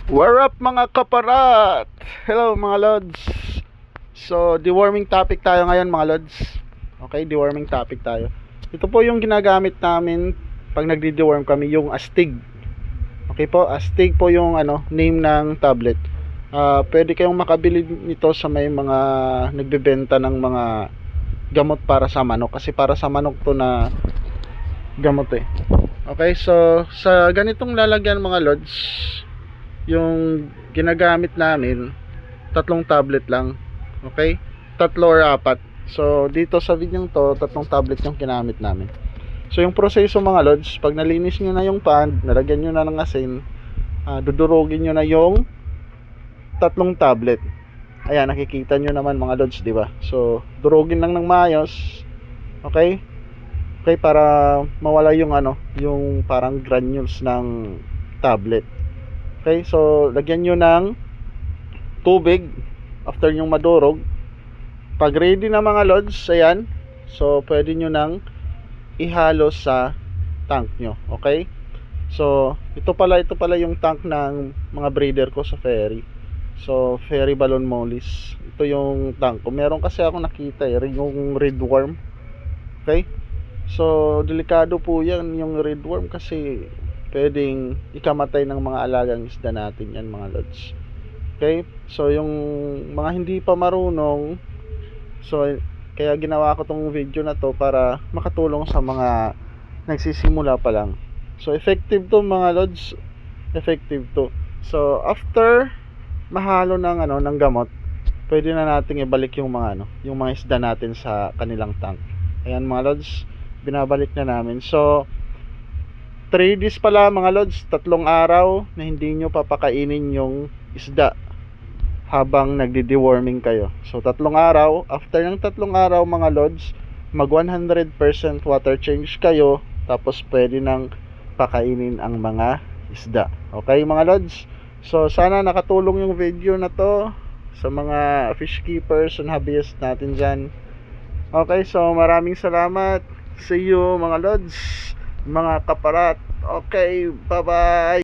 We're up mga kaparat! Hello mga lods. So, deworming topic tayo ngayon mga lods. Okay, deworming topic tayo. Ito po yung ginagamit namin pag nagde-deworm kami, yung Astig. Okay po, Astig po yung name ng tablet. Pwede kayong makabili nito sa may mga nagbebenta ng mga gamot para sa manok. Kasi para sa manok to na gamot eh. Okay, so sa ganitong lalagyan mga lods, yung ginagamit namin, 3 tablet lang. Okay? 3 or 4. So, dito sa video to, 3 tablet yung ginamit namin. So, yung proseso mga lods, pag nalinis nyo na yung pan, nalagyan nyo na ng asin, dudurugin nyo na yung 3 tablet. Ayan, nakikita nyo naman mga lods, di ba? So, durugin lang ng maayos. Okay? Okay, para mawala yung yung parang granules ng tablet. Okay, so lagyan nyo ng tubig after nyo madurog. Pag ready na mga lods, ayan, so pwede nyo nang ihalo sa tank nyo. Okay, so ito pala yung tank ng mga breeder ko sa Fairy. So Fairy Balon Mollies, ito yung tank ko. Meron kasi ako nakita yung red worm. Okay, so delikado po yan yung red worm kasi pwedeng ikamatay ng mga alagang isda natin yan mga lods. Okay, so yung mga hindi pa marunong, so kaya ginawa ko tong video na to para makatulong sa mga nagsisimula pa lang. So effective to mga lods, effective to. So after mahalo ng ng gamot, pwede na nating ibalik yung mga yung mga isda natin sa kanilang tank. Ayan mga lods, binabalik na namin. So 3 days pala mga lods, 3 araw na hindi nyo papakainin yung isda habang nagde-deworming kayo. So 3 araw, after ng 3 araw mga lods, mag 100% water change kayo, tapos pwede nang pakainin ang mga isda. Okay mga lods, so sana nakatulong yung video na to sa mga fish keepers and hobbyists natin dyan. Okay, so maraming salamat. See you mga lods, mga kaparat. Okay, bye bye.